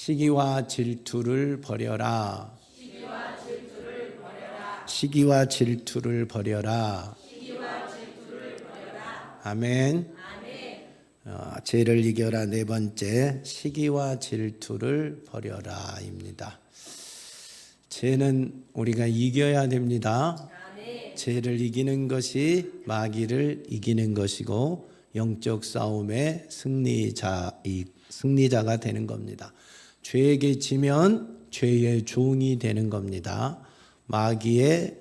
시기와 질투를 버려라. 시기와 질투를 버려라. 시기와 질투를 버려라. 시기와 질투를 버려라. 아멘. 아멘. 죄를 이겨라. 네 번째, 시기와 질투를 버려라입니다. 죄는 우리가 이겨야 됩니다. 아멘. 죄를 이기는 것이 마귀를 이기는 것이고 영적 싸움의 승리자가 되는 겁니다. 죄에게 지면 죄의 종이 되는 겁니다. 마귀의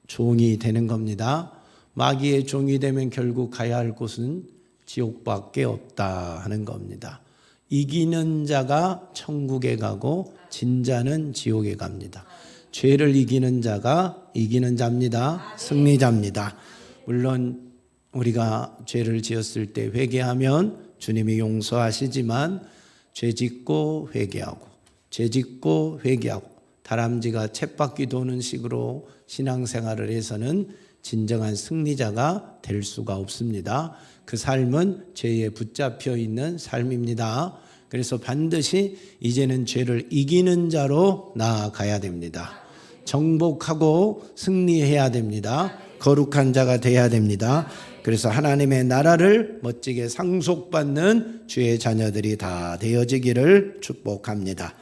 종이 되는 겁니다. 마귀의 종이 되면 결국 가야 할 곳은 지옥밖에 없다 하는 겁니다. 이기는 자가 천국에 가고 진 자는 지옥에 갑니다. 죄를 이기는 자가 이기는 자입니다. 승리자입니다. 물론 우리가 죄를 지었을 때 회개하면 주님이 용서하시지만 죄짓고 회개하고 죄짓고 회개하고 다람쥐가 쳇바퀴 도는 식으로 신앙생활을 해서는 진정한 승리자가 될 수가 없습니다. 그 삶은 죄에 붙잡혀 있는 삶입니다. 그래서 반드시 이제는 죄를 이기는 자로 나아가야 됩니다. 정복하고 승리해야 됩니다. 거룩한 자가 돼야 됩니다. 그래서 하나님의 나라를 멋지게 상속받는 주의 자녀들이 다 되어지기를 축복합니다.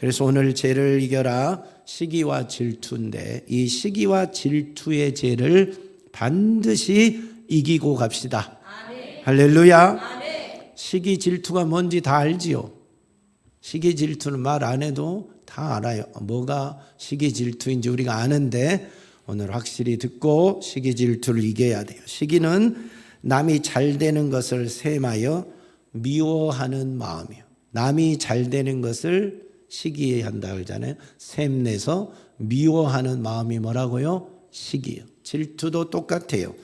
그래서 오늘 죄를 이겨라, 시기와 질투인데 이 시기와 질투의 죄를 반드시 이기고 갑시다. 아멘. 할렐루야. 아멘. 시기 질투가 뭔지 다 알지요. 시기 질투는 말 안 해도 다 알아요. 뭐가 시기 질투인지 우리가 아는데 오늘 확실히 듣고 시기 질투를 이겨야 돼요. 시기는 남이 잘 되는 것을 셈하여 미워하는 마음이에요. 남이 잘 되는 것을 시기한다 그러잖아요. 셈내서 미워하는 마음이 뭐라고요? 시기예요. 질투도 똑같아요.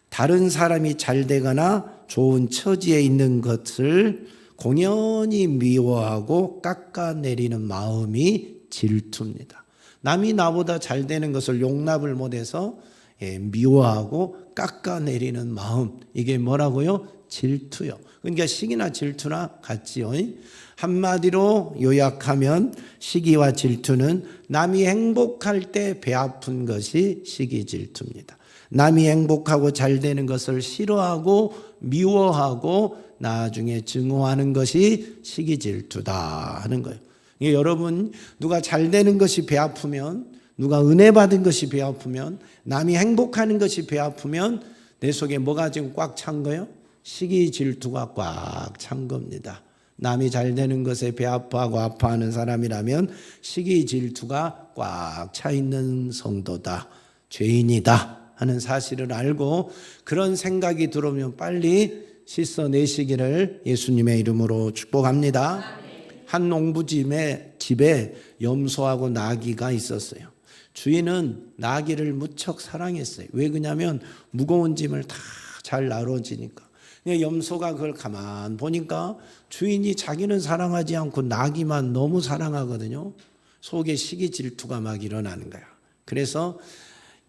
다른 사람이 잘 되거나 좋은 처지에 있는 것을 공연히 미워하고 깎아내리는 마음이 질투입니다. 남이 나보다 잘 되는 것을 용납을 못해서 미워하고 깎아내리는 마음, 이게 뭐라고요? 질투요. 그러니까 시기나 질투나 같지요. 한마디로 요약하면 시기와 질투는 남이 행복할 때 배 아픈 것이 시기 질투입니다. 남이 행복하고 잘 되는 것을 싫어하고 미워하고 나중에 증오하는 것이 시기 질투다 하는 거예요. 여러분, 누가 잘 되는 것이 배 아프면, 누가 은혜 받은 것이 배 아프면, 남이 행복하는 것이 배 아프면 내 속에 뭐가 지금 꽉 찬 거예요? 시기 질투가 꽉 찬 겁니다. 남이 잘 되는 것에 배 아파하고 아파하는 사람이라면 시기 질투가 꽉 차 있는 성도다, 죄인이다 하는 사실을 알고 그런 생각이 들어오면 빨리 씻어내시기를 예수님의 이름으로 축복합니다. 한 농부집에 염소하고 나귀가 있었어요. 주인은 나귀를 무척 사랑했어요. 왜 그러냐면 무거운 짐을 다 잘 나눠지니까. 염소가 그걸 가만 보니까 주인이 자기는 사랑하지 않고 나귀만 너무 사랑하거든요. 속에 시기 질투가 막 일어나는 거야. 그래서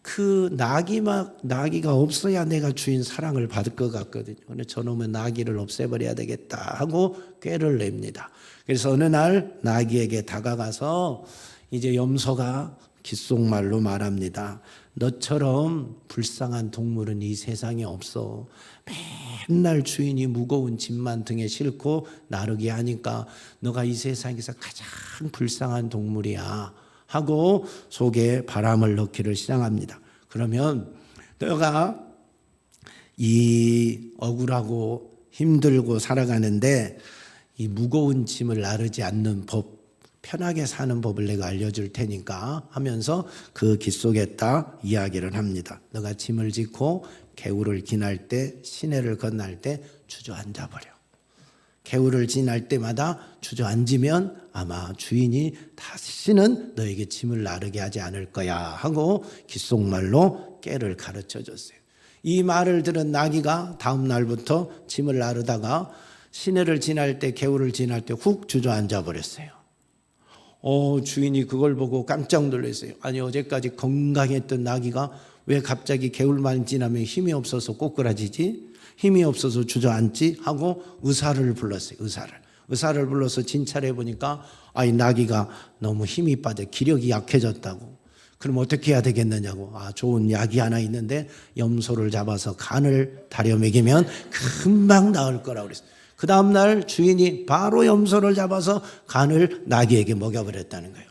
그 나귀가 없어야 내가 주인 사랑을 받을 것 같거든요. 근데 저놈의 나귀를 없애버려야 되겠다 하고 꾀를 냅니다. 그래서 어느 날 나귀에게 다가가서 이제 염소가 귓속말로 말합니다. 너처럼 불쌍한 동물은 이 세상에 없어. 맨날 주인이 무거운 짐만 등에 싣고 나르게 하니까 너가 이 세상에서 가장 불쌍한 동물이야 하고 속에 바람을 넣기를 시작합니다. 그러면 너가 이 억울하고 힘들고 살아가는데 이 무거운 짐을 나르지 않는 법, 편하게 사는 법을 내가 알려줄 테니까 하면서 그 귓속에다 이야기를 합니다. 너가 짐을 짓고 개울을 지날 때, 시내를 건널 때 주저앉아 버려. 개울을 지날 때마다 주저앉으면 아마 주인이 다시는 너에게 짐을 나르게 하지 않을 거야 하고 귓속말로 꾀를 가르쳐 줬어요. 이 말을 들은 나귀가 다음 날부터 짐을 나르다가 시내를 지날 때, 개울을 지날 때 훅 주저앉아 버렸어요. 주인이 그걸 보고 깜짝 놀랐어요. 아니, 어제까지 건강했던 나귀가 왜 갑자기 개울만 지나면 힘이 없어서 꼬꾸라지지? 힘이 없어서 주저앉지? 하고 의사를 불렀어요. 의사를 불러서 진찰해 보니까 이 나귀가 너무 힘이 빠져 기력이 약해졌다고. 그럼 어떻게 해야 되겠느냐고. 좋은 약이 하나 있는데 염소를 잡아서 간을 다려 먹이면 금방 나을 거라고 그랬어요. 그 다음날 주인이 바로 염소를 잡아서 간을 나귀에게 먹여버렸다는 거예요.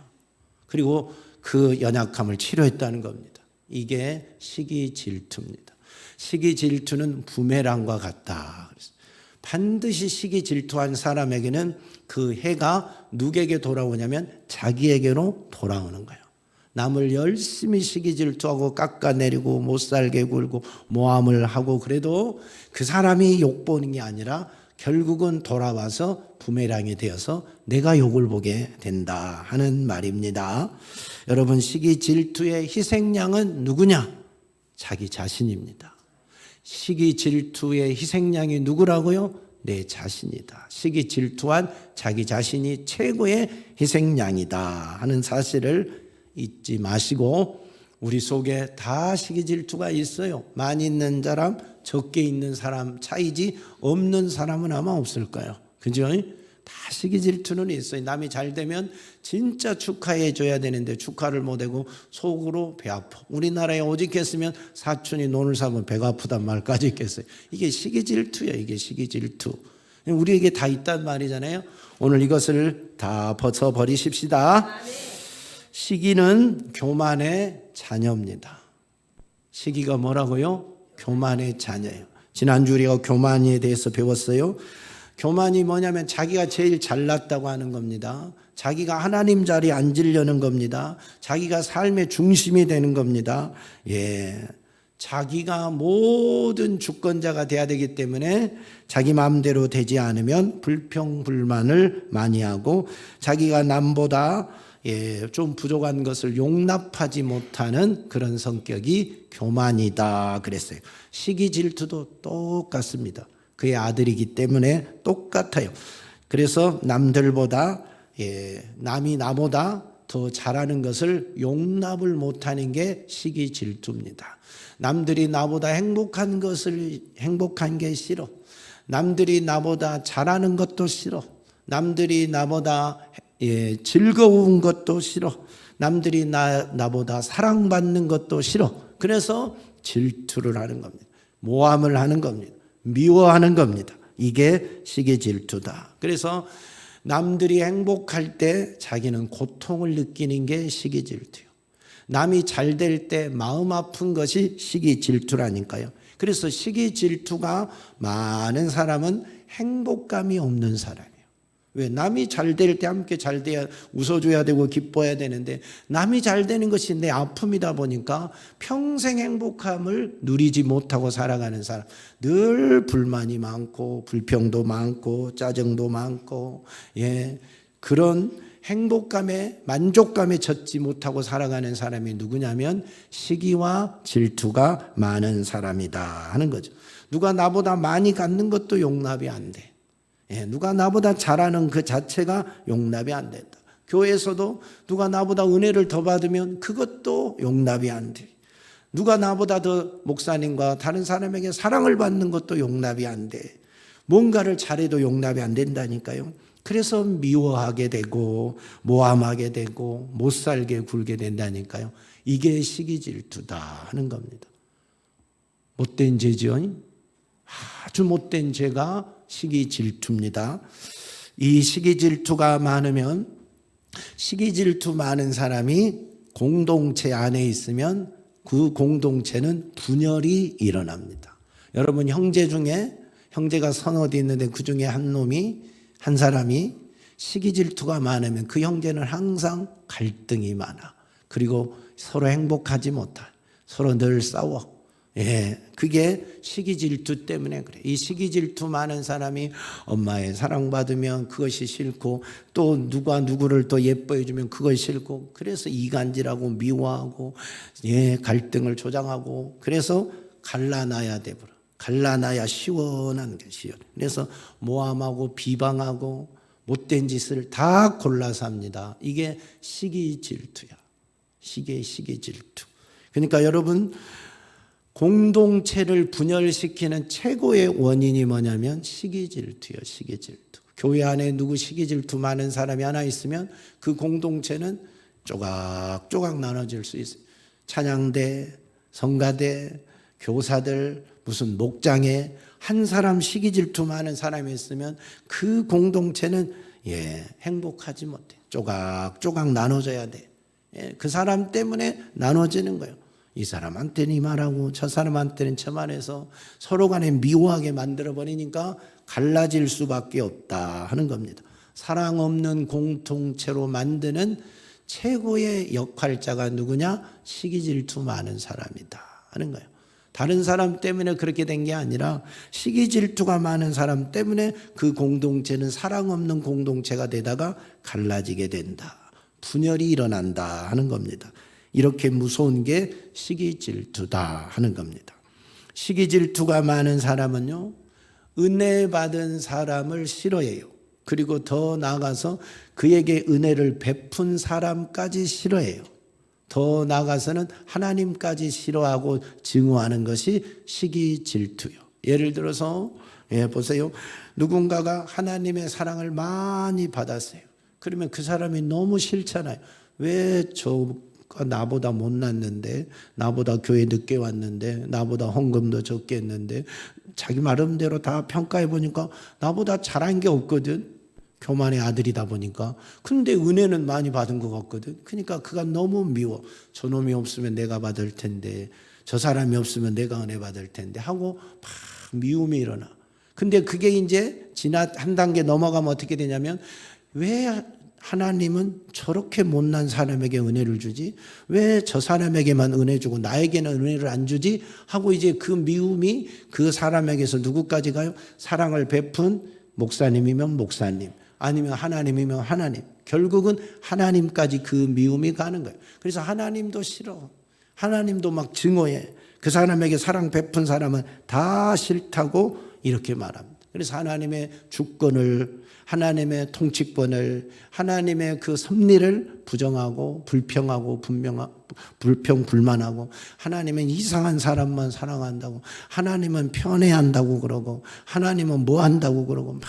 그리고 그 연약함을 치료했다는 겁니다. 이게 시기 질투입니다. 시기 질투는 부메랑과 같다. 반드시 시기 질투한 사람에게는 그 해가 누구에게 돌아오냐면 자기에게로 돌아오는 거예요. 남을 열심히 시기 질투하고 깎아내리고 못살게 굴고 모함을 하고 그래도 그 사람이 욕보는 게 아니라 결국은 돌아와서 부메랑이 되어서 내가 욕을 보게 된다 하는 말입니다. 여러분, 시기 질투의 희생양은 누구냐? 자기 자신입니다. 시기 질투의 희생양이 누구라고요? 내 자신이다. 시기 질투한 자기 자신이 최고의 희생양이다 하는 사실을 잊지 마시고, 우리 속에 다 시기 질투가 있어요. 많이 있는 사람, 적게 있는 사람 차이지 없는 사람은 아마 없을 거예요. 그죠? 다 시기 질투는 있어요. 남이 잘 되면 진짜 축하해 줘야 되는데 축하를 못 하고 속으로 배 아파. 우리나라에 오직 했으면 사촌이 논을 사면 배가 아프단 말까지 있겠어요. 이게 시기 질투야. 이게 시기 질투. 우리에게 다 있단 말이잖아요. 오늘 이것을 다 벗어버리십시다. 시기는 교만의 자녀입니다. 시기가 뭐라고요? 교만의 자녀예요. 지난주 우리가 교만에 대해서 배웠어요. 교만이 뭐냐면 자기가 제일 잘났다고 하는 겁니다. 자기가 하나님 자리에 앉으려는 겁니다. 자기가 삶의 중심이 되는 겁니다. 자기가 모든 주권자가 돼야 되기 때문에 자기 마음대로 되지 않으면 불평불만을 많이 하고, 자기가 남보다 좀 부족한 것을 용납하지 못하는 그런 성격이 교만이다 그랬어요. 시기 질투도 똑같습니다. 그의 아들이기 때문에 똑같아요. 그래서 남들보다 남이 나보다 더 잘하는 것을 용납을 못하는 게 시기 질투입니다. 남들이 나보다 행복한 게 싫어. 남들이 나보다 잘하는 것도 싫어. 남들이 나보다 즐거운 것도 싫어. 남들이 나보다 사랑받는 것도 싫어. 그래서 질투를 하는 겁니다. 모함을 하는 겁니다. 미워하는 겁니다. 이게 시기 질투다. 그래서 남들이 행복할 때 자기는 고통을 느끼는 게 시기 질투예요. 남이 잘 될 때 마음 아픈 것이 시기 질투라니까요. 그래서 시기 질투가 많은 사람은 행복감이 없는 사람이에요. 왜? 남이 잘 될 때 함께 잘 돼야 웃어줘야 되고 기뻐해야 되는데, 남이 잘 되는 것이 내 아픔이다 보니까 평생 행복함을 누리지 못하고 살아가는 사람, 늘 불만이 많고 불평도 많고 짜증도 많고 그런 행복감에 만족감에 젖지 못하고 살아가는 사람이 누구냐면 시기와 질투가 많은 사람이다 하는 거죠. 누가 나보다 많이 갖는 것도 용납이 안 돼. 누가 나보다 잘하는 그 자체가 용납이 안 된다. 교회에서도 누가 나보다 은혜를 더 받으면 그것도 용납이 안 돼. 누가 나보다 더 목사님과 다른 사람에게 사랑을 받는 것도 용납이 안 돼. 뭔가를 잘해도 용납이 안 된다니까요. 그래서 미워하게 되고 모함하게 되고 못살게 굴게 된다니까요. 이게 시기 질투다 하는 겁니다. 못된 죄죠. 아주 못된 죄가 시기 질투입니다. 이 시기 질투가 많으면, 시기 질투 많은 사람이 공동체 안에 있으면 그 공동체는 분열이 일어납니다. 여러분, 형제 중에 형제가 서너 있는데 그 중에 한 사람이 시기 질투가 많으면 그 형제는 항상 갈등이 많아. 그리고 서로 행복하지 못해. 서로 늘 싸워. 그게 시기 질투 때문에 그래. 이 시기 질투 많은 사람이 엄마의 사랑받으면 그것이 싫고, 또 누가 누구를 또 예뻐해 주면 그것이 싫고, 그래서 이간질하고 미워하고 갈등을 조장하고, 그래서 갈라놔야 돼버려. 갈라놔야 시원한 게 시원해. 그래서 모함하고 비방하고 못된 짓을 다 골라서 합니다. 이게 시기 질투야. 시기 질투. 그러니까 여러분, 공동체를 분열시키는 최고의 원인이 뭐냐면 시기 질투예요. 시기 질투. 교회 안에 누구 시기 질투 많은 사람이 하나 있으면 그 공동체는 조각조각 나눠질 수 있어요. 찬양대, 성가대, 교사들, 무슨 목장에 한 사람 시기 질투 많은 사람이 있으면 그 공동체는 행복하지 못해. 조각조각 나눠져야 돼. 그 사람 때문에 나눠지는 거예요. 이 사람한테는 이 말하고 저 사람한테는 저 말해서 서로 간에 미워하게 만들어버리니까 갈라질 수밖에 없다 하는 겁니다. 사랑 없는 공동체로 만드는 최고의 역할자가 누구냐? 시기 질투 많은 사람이다 하는 거예요. 다른 사람 때문에 그렇게 된 게 아니라 시기 질투가 많은 사람 때문에 그 공동체는 사랑 없는 공동체가 되다가 갈라지게 된다. 분열이 일어난다 하는 겁니다. 이렇게 무서운 게 시기 질투다 하는 겁니다. 시기 질투가 많은 사람은요, 은혜 받은 사람을 싫어해요. 그리고 더 나아가서 그에게 은혜를 베푼 사람까지 싫어해요. 더 나아가서는 하나님까지 싫어하고 증오하는 것이 시기 질투요. 예를 들어서 보세요. 누군가가 하나님의 사랑을 많이 받았어요. 그러면 그 사람이 너무 싫잖아요. 왜 저가 나보다 못났는데, 나보다 교회 늦게 왔는데, 나보다 헌금도 적게 했는데, 자기 나름대로 다 평가해 보니까 나보다 잘한 게 없거든. 교만의 아들이다 보니까. 근데 은혜는 많이 받은 것 같거든. 그러니까 그가 너무 미워. 저놈이 없으면 내가 받을 텐데, 저 사람이 없으면 내가 은혜 받을 텐데 하고 막 미움이 일어나. 근데 그게 이제 한 단계 넘어가면 어떻게 되냐면, 왜 하나님은 저렇게 못난 사람에게 은혜를 주지? 왜 저 사람에게만 은혜 주고 나에게는 은혜를 안 주지? 하고 이제 그 미움이 그 사람에게서 누구까지 가요? 사랑을 베푼 목사님이면 목사님, 아니면 하나님이면 하나님. 결국은 하나님까지 그 미움이 가는 거예요. 그래서 하나님도 싫어. 하나님도 막 증오해. 그 사람에게 사랑 베푼 사람은 다 싫다고 이렇게 말합니다. 그래서 하나님의 주권을, 하나님의 통치권을, 하나님의 그 섭리를 부정하고 불평하고 불평불만하고, 하나님은 이상한 사람만 사랑한다고, 하나님은 편애한다고 그러고, 하나님은 뭐 한다고 그러고 막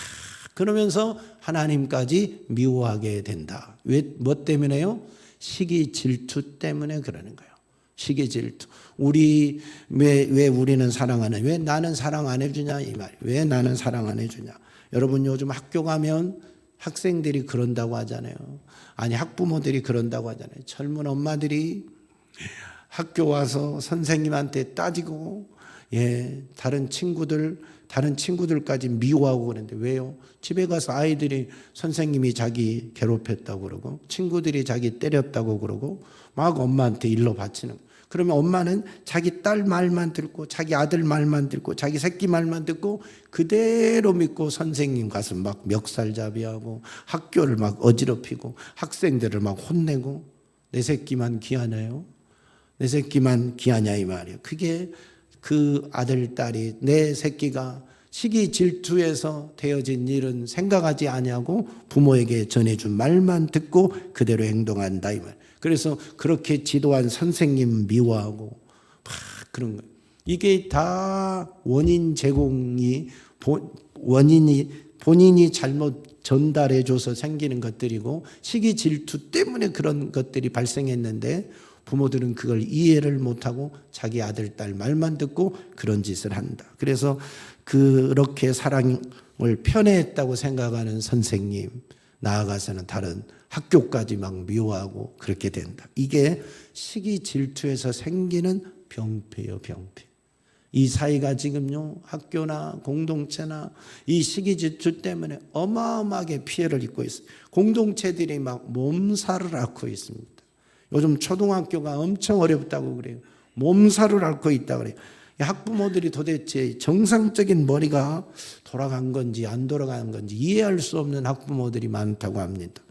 그러면서 하나님까지 미워하게 된다. 뭐 때문에요? 시기 질투 때문에 그러는 거예요. 시기 질투. 왜 우리는 사랑하는, 왜 나는 사랑 안 해주냐 이 말. 왜 나는 사랑 안 해주냐. 여러분 요즘 학교 가면 학생들이 그런다고 하잖아요. 아니 학부모들이 그런다고 하잖아요. 젊은 엄마들이 학교 와서 선생님한테 따지고 다른 친구들까지 미워하고 그러는데 왜요? 집에 가서 아이들이 선생님이 자기 괴롭혔다고 그러고 친구들이 자기 때렸다고 그러고 막 엄마한테 일러 바치는 거예요. 그러면 엄마는 자기 딸 말만 듣고 자기 아들 말만 듣고 자기 새끼 말만 듣고 그대로 믿고 선생님 가서 막 멱살잡이하고 학교를 막 어지럽히고 학생들을 막 혼내고 내 새끼만 귀하냐요? 내 새끼만 귀하냐 이 말이에요. 그게 그 아들, 딸이 내 새끼가 시기 질투에서 되어진 일은 생각하지 아니하고 부모에게 전해준 말만 듣고 그대로 행동한다 이 말. 그래서 그렇게 지도한 선생님 미워하고 막 그런 거예요. 이게 다 원인 제공이 본인이 잘못 전달해줘서 생기는 것들이고 시기 질투 때문에 그런 것들이 발생했는데 부모들은 그걸 이해를 못하고 자기 아들, 딸 말만 듣고 그런 짓을 한다. 그래서 그렇게 사랑을 편애했다고 생각하는 선생님, 나아가서는 다른 학교까지 막 미워하고 그렇게 된다. 이게 시기 질투에서 생기는 병폐예요, 병폐. 이 사이가 지금요, 학교나 공동체나 이 시기 질투 때문에 어마어마하게 피해를 입고 있어요. 공동체들이 막 몸살을 앓고 있습니다. 요즘 초등학교가 엄청 어렵다고 그래요. 몸살을 앓고 있다고 그래요. 학부모들이 도대체 정상적인 머리가 돌아간 건지 안 돌아간 건지 이해할 수 없는 학부모들이 많다고 합니다.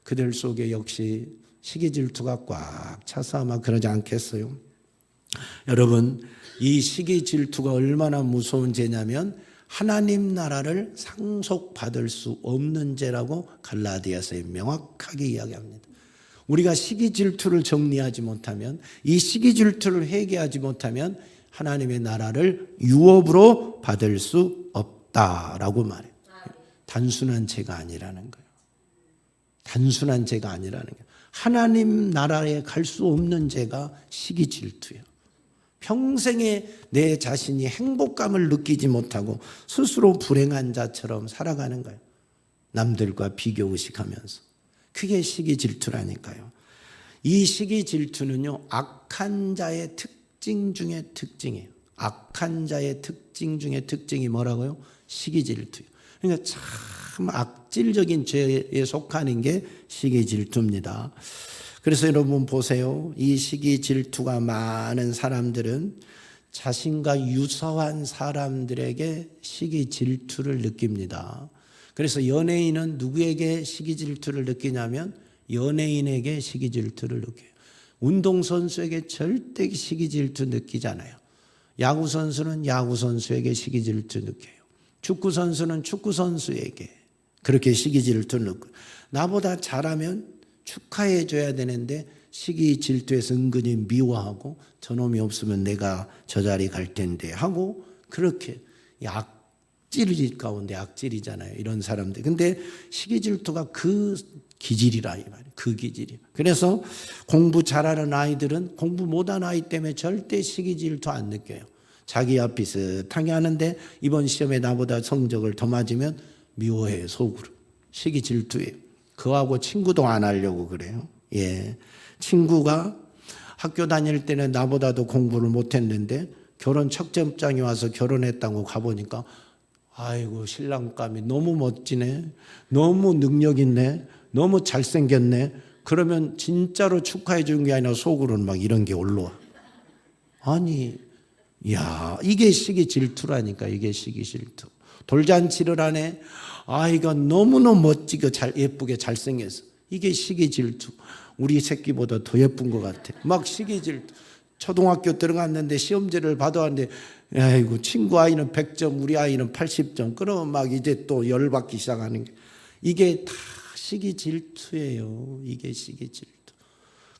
그들 속에 역시 시기 질투가 꽉 차서 아마 그러지 않겠어요? 여러분, 이 시기 질투가 얼마나 무서운 죄냐면 하나님 나라를 상속받을 수 없는 죄라고 갈라디아서에 명확하게 이야기합니다. 우리가 시기 질투를 정리하지 못하면, 이 시기 질투를 회개하지 못하면 하나님의 나라를 유업으로 받을 수 없다라고 말해요. 단순한 죄가 아니라는 거예요. 단순한 죄가 아니라는 거예요. 하나님 나라에 갈 수 없는 죄가 시기 질투예요. 평생에 내 자신이 행복감을 느끼지 못하고 스스로 불행한 자처럼 살아가는 거예요. 남들과 비교의식하면서. 그게 시기 질투라니까요. 이 시기 질투는요, 악한 자의 특징 중에 특징이에요. 악한 자의 특징 중에 특징이 뭐라고요? 시기 질투예요. 그러니까 참 악질적인 죄에 속하는 게 시기 질투입니다. 그래서 여러분 보세요. 이 시기 질투가 많은 사람들은 자신과 유사한 사람들에게 시기 질투를 느낍니다. 그래서 연예인은 누구에게 시기 질투를 느끼냐면 연예인에게 시기 질투를 느껴요. 운동선수에게 절대 시기 질투 느끼잖아요. 야구선수는 야구선수에게 시기 질투 느껴요. 축구선수는 축구선수에게 그렇게 시기 질투를 느껴요. 나보다 잘하면 축하해 줘야 되는데 시기 질투에서 은근히 미워하고 저놈이 없으면 내가 저 자리 갈 텐데 하고 그렇게 악질 가운데 악질이잖아요. 이런 사람들. 근데 시기 질투가 그 기질이라 이 말이에요. 그 기질이. 그래서 공부 잘하는 아이들은 공부 못한 아이 때문에 절대 시기 질투 안 느껴요. 자기와 비슷하게 하는데 이번 시험에 나보다 성적을 더 맞으면 미워해요. 속으로. 시기 질투예요. 그하고 친구도 안 하려고 그래요. 예. 친구가 학교 다닐 때는 나보다도 공부를 못했는데 결혼 척점장이 와서 결혼했다고 가보니까 아이고 신랑감이 너무 멋지네. 너무 능력 있네. 너무 잘생겼네. 그러면 진짜로 축하해 주는 게 아니라 속으로는 막 이런 게 올라와. 아니, 야, 이게 시기 질투라니까. 이게 시기 질투. 돌잔치를 하네. 아이가 너무너무 멋지게 예쁘게 잘생겼어. 이게 시기 질투. 우리 새끼보다 더 예쁜 것 같아. 막 시기 질투. 초등학교 들어갔는데 시험지를 받아왔는데 아이고 친구 아이는 100점 우리 아이는 80점. 그러면 막 이제 또 열받기 시작하는 게 이게 다 시기 질투예요. 이게 시기 질투.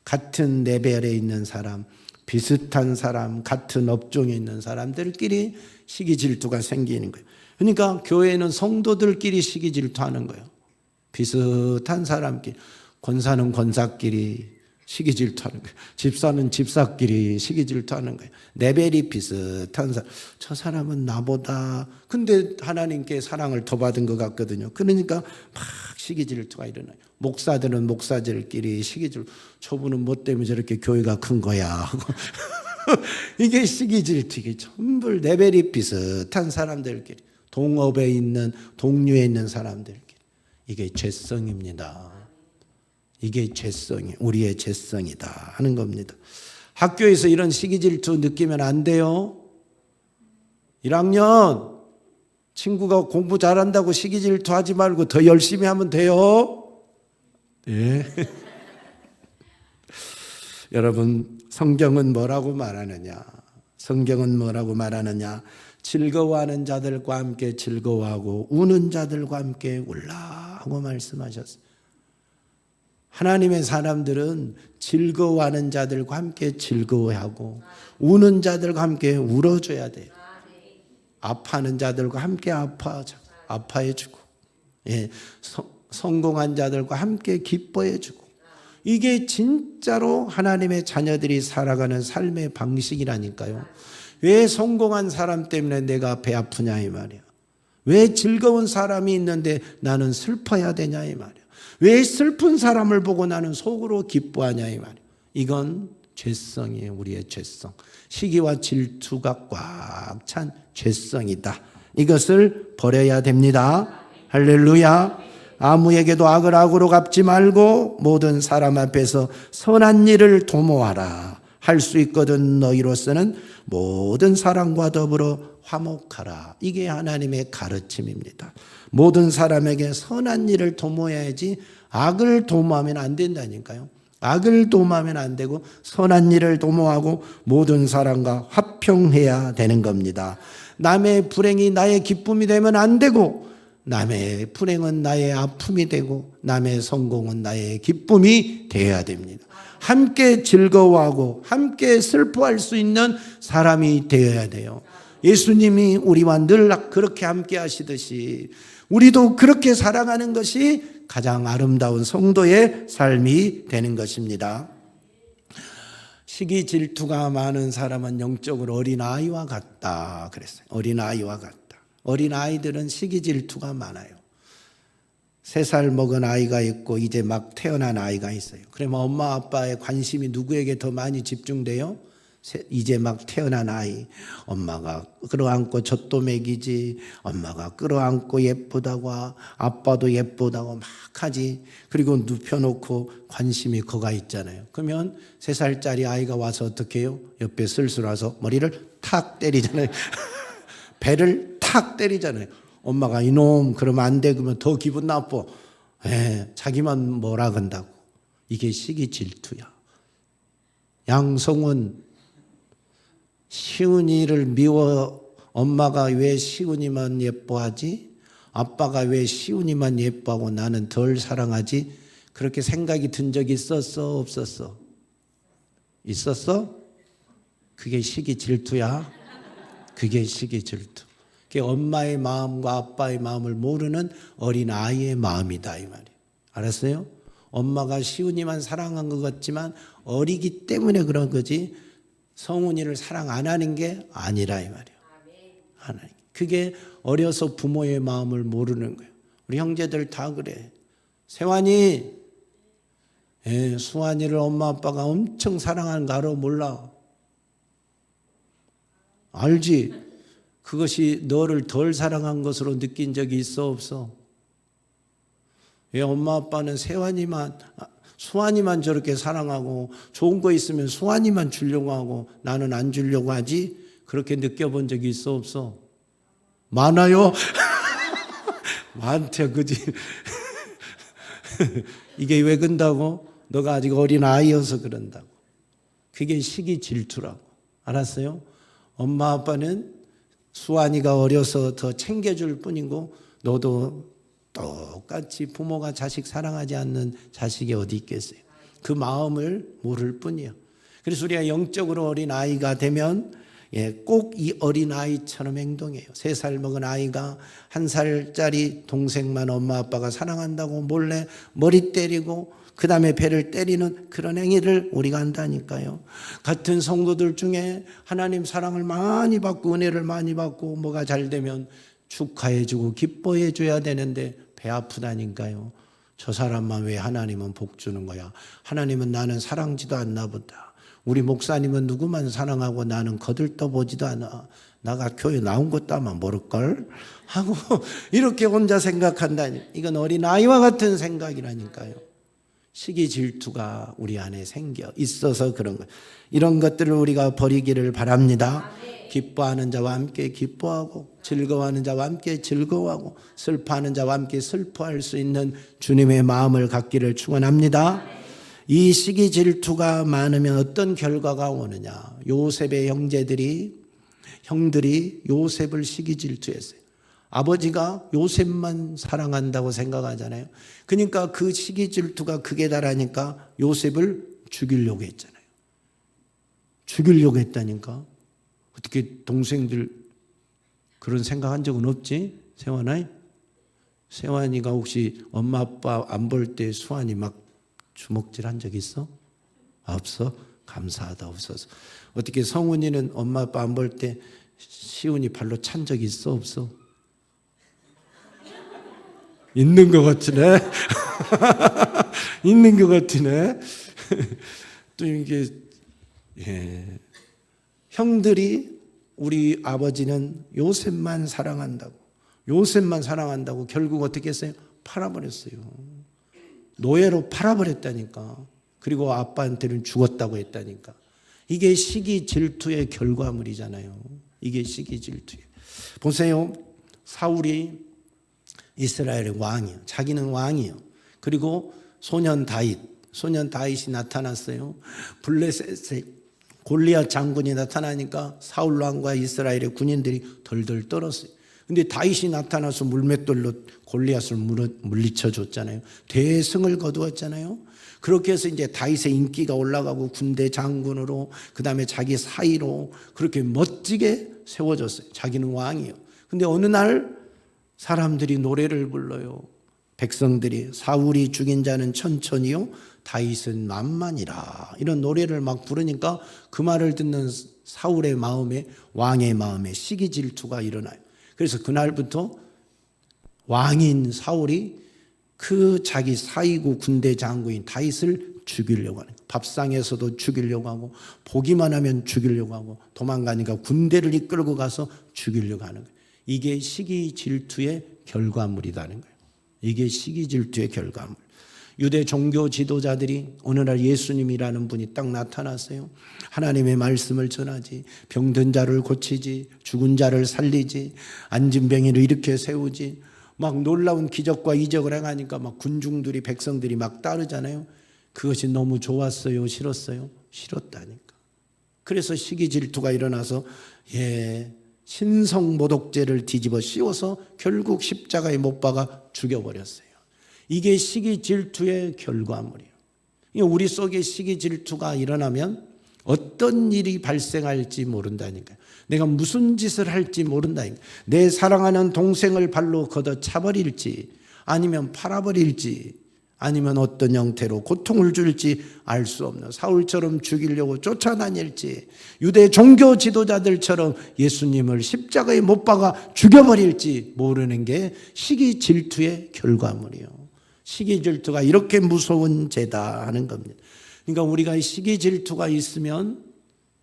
같은 레벨에 있는 사람, 비슷한 사람, 같은 업종에 있는 사람들끼리 시기 질투가 생기는 거예요. 그러니까 교회는 성도들끼리 시기 질투하는 거예요. 비슷한 사람끼리. 권사는 권사끼리 시기 질투하는 거예요. 집사는 집사끼리 시기 질투하는 거예요. 레벨이 비슷한 사람. 저 사람은 나보다 근데 하나님께 사랑을 더 받은 것 같거든요. 그러니까 막 시기 질투가 일어나요. 목사들은 목사들끼리 시기 질투. 저분은 뭐 때문에 저렇게 교회가 큰 거야 하고 이게 시기 질투. 이게 전부 레벨이 비슷한 사람들끼리 동업에 있는 동료에 있는 사람들끼리 이게 죄성입니다. 이게 죄성이 우리의 죄성이다 하는 겁니다. 학교에서 이런 시기 질투 느끼면 안 돼요. 1학년 친구가 공부 잘한다고 시기 질투하지 말고 더 열심히 하면 돼요. 네. 여러분 성경은 뭐라고 말하느냐? 성경은 뭐라고 말하느냐? 즐거워하는 자들과 함께 즐거워하고 우는 자들과 함께 울라 하고 말씀하셨어요. 하나님의 사람들은 즐거워하는 자들과 함께 즐거워하고 우는 자들과 함께 울어줘야 돼요. 아파하는 자들과 함께 아파해주고 예, 성공한 자들과 함께 기뻐해주고 이게 진짜로 하나님의 자녀들이 살아가는 삶의 방식이라니까요. 왜 성공한 사람 때문에 내가 배 아프냐 이 말이야. 왜 즐거운 사람이 있는데 나는 슬퍼야 되냐 이 말이야. 왜 슬픈 사람을 보고 나는 속으로 기뻐하냐 이 말이야. 이건 죄성이에요. 우리의 죄성. 시기와 질투가 꽉 찬 죄성이다. 이것을 버려야 됩니다. 할렐루야. 아무에게도 악을 악으로 갚지 말고 모든 사람 앞에서 선한 일을 도모하라. 할 수 있거든 너희로서는 모든 사람과 더불어 화목하라. 이게 하나님의 가르침입니다. 모든 사람에게 선한 일을 도모해야지 악을 도모하면 안 된다니까요. 악을 도모하면 안 되고 선한 일을 도모하고 모든 사람과 화평해야 되는 겁니다. 남의 불행이 나의 기쁨이 되면 안 되고 남의 불행은 나의 아픔이 되고 남의 성공은 나의 기쁨이 되어야 됩니다. 함께 즐거워하고 함께 슬퍼할 수 있는 사람이 되어야 돼요. 예수님이 우리와 늘 그렇게 함께 하시듯이 우리도 그렇게 살아가는 것이 가장 아름다운 성도의 삶이 되는 것입니다. 시기 질투가 많은 사람은 영적으로 어린아이와 같다 그랬어요. 어린아이와 같다. 어린아이들은 시기 질투가 많아요. 3살 먹은 아이가 있고 이제 막 태어난 아이가 있어요. 그러면 엄마 아빠의 관심이 누구에게 더 많이 집중돼요? 이제 막 태어난 아이. 엄마가 끌어안고 젖도 먹이지, 엄마가 끌어안고 예쁘다고, 아빠도 예쁘다고 막 하지. 그리고 눕혀놓고 관심이 거가 있잖아요. 그러면 3살짜리 아이가 와서 어떻게 해요? 옆에 슬슬 와서 머리를 탁 때리잖아요. 배를 탁 때리잖아요. 엄마가 이놈 그러면 안 돼. 그러면 더 기분 나빠. 자기만 뭐라 건다고. 이게 시기 질투야. 양성은 시은이를 미워. 엄마가 왜 시은이만 예뻐하지? 아빠가 왜 시은이만 예뻐하고 나는 덜 사랑하지? 그렇게 생각이 든 적이 있었어? 없었어? 있었어? 그게 시기 질투야. 그게 시기 질투. 그게 엄마의 마음과 아빠의 마음을 모르는 어린 아이의 마음이다 이 말이에요. 알았어요? 엄마가 시은이만 사랑한 것 같지만 어리기 때문에 그런 거지 성은이를 사랑 안 하는 게 아니라 이 말이에요. 그게 어려서 부모의 마음을 모르는 거예요. 우리 형제들 다 그래. 세환이, 수환이를 엄마 아빠가 엄청 사랑하는 거 알아? 몰라? 알지? 그것이 너를 덜 사랑한 것으로 느낀 적이 있어 없어? 왜 엄마 아빠는 세환이만 수환이만 저렇게 사랑하고 좋은 거 있으면 수환이만 주려고 하고 나는 안 주려고 하지? 그렇게 느껴본 적이 있어 없어? 많아요? 많대 그지? 이게 왜 그런다고? 너가 아직 어린 아이여서 그런다고. 그게 시기 질투라고. 알았어요? 엄마 아빠는 수환이가 어려서 더 챙겨줄 뿐이고 너도 똑같이 부모가 자식 사랑하지 않는 자식이 어디 있겠어요. 그 마음을 모를 뿐이에요. 그래서 우리가 영적으로 어린 아이가 되면 꼭 이 어린 아이처럼 행동해요. 3살 먹은 아이가 1살짜리 동생만 엄마 아빠가 사랑한다고 몰래 머리 때리고 그 다음에 배를 때리는 그런 행위를 우리가 한다니까요. 같은 성도들 중에 하나님 사랑을 많이 받고 은혜를 많이 받고 뭐가 잘 되면 축하해주고 기뻐해줘야 되는데 배 아프다니까요. 저 사람만 왜 하나님은 복 주는 거야? 하나님은 나는 사랑지도 않나 보다. 우리 목사님은 누구만 사랑하고 나는 거들떠보지도 않아. 나가 교회 나온 것도 아마 모를걸? 하고 이렇게 혼자 생각한다니. 이건 어린아이와 같은 생각이라니까요. 시기 질투가 우리 안에 생겨 있어서 그런 거예요. 이런 것들을 우리가 버리기를 바랍니다. 기뻐하는 자와 함께 기뻐하고 즐거워하는 자와 함께 즐거워하고 슬퍼하는 자와 함께 슬퍼할 수 있는 주님의 마음을 갖기를 축원합니다. 이 시기 질투가 많으면 어떤 결과가 오느냐. 요셉의 형들이 요셉을 시기 질투했어요. 아버지가 요셉만 사랑한다고 생각하잖아요. 그러니까 그 시기 질투가 극에 달하니까 요셉을 죽이려고 했잖아요. 죽이려고 했다니까. 어떻게 동생들 그런 생각한 적은 없지? 세환이가 혹시 엄마 아빠 안 볼 때 수환이 막 주먹질 한 적 있어? 없어? 감사하다 없어서. 어떻게 성훈이는 엄마 아빠 안 볼 때 시훈이 발로 찬 적 있어 없어? 있는 것 같으네. 있는 것 같으네. 또 이게 형들이 우리 아버지는 요셉만 사랑한다고 결국 어떻게 했어요? 팔아버렸어요. 노예로 팔아버렸다니까. 그리고 아빠한테는 죽었다고 했다니까. 이게 시기 질투의 결과물이잖아요. 이게 시기 질투예요. 보세요. 사울이 이스라엘의 왕이에요. 자기는 왕이에요. 그리고 소년 다윗이 나타났어요. 블레셋의 골리앗 장군이 나타나니까 사울 왕과 이스라엘의 군인들이 덜덜 떨었어요. 근데 다윗이 나타나서 물맷돌로 골리앗을 물리쳐 줬잖아요. 대승을 거두었잖아요. 그렇게 해서 이제 다윗의 인기가 올라가고 군대 장군으로 그다음에 자기 사위로 그렇게 멋지게 세워졌어요. 자기는 왕이에요. 근데 어느 날 사람들이 노래를 불러요. 백성들이 사울이 죽인 자는 천천히요 다윗은 만만이라 이런 노래를 막 부르니까 그 말을 듣는 사울의 마음에 왕의 마음에 시기 질투가 일어나요. 그래서 그날부터 왕인 사울이 그 자기 사이고 군대 장군인 다윗을 죽이려고 하는 거예요. 밥상에서도 죽이려고 하고 보기만 하면 죽이려고 하고 도망가니까 군대를 이끌고 가서 죽이려고 하는 거예요. 이게 시기 질투의 결과물이라는 거예요. 이게 시기 질투의 결과물. 유대 종교 지도자들이 오늘날 예수님이라는 분이 딱 나타났어요. 하나님의 말씀을 전하지, 병든 자를 고치지, 죽은 자를 살리지, 앉은 병이를 일으켜 세우지, 막 놀라운 기적과 이적을 행하니까 막 군중들이 백성들이 막 따르잖아요. 그것이 너무 좋았어요? 싫었어요? 싫었다니까. 그래서 시기 질투가 일어나서 신성모독죄를 뒤집어 씌워서 결국 십자가에 못 박아 죽여버렸어요. 이게 시기 질투의 결과물이에요. 우리 속에 시기 질투가 일어나면 어떤 일이 발생할지 모른다니까요. 내가 무슨 짓을 할지 모른다니까요. 내 사랑하는 동생을 발로 걷어 차버릴지 아니면 팔아버릴지 아니면 어떤 형태로 고통을 줄지 알 수 없는 사울처럼 죽이려고 쫓아다닐지 유대 종교 지도자들처럼 예수님을 십자가에 못 박아 죽여버릴지 모르는 게 시기 질투의 결과물이에요. 시기 질투가 이렇게 무서운 죄다 하는 겁니다. 그러니까 우리가 시기 질투가 있으면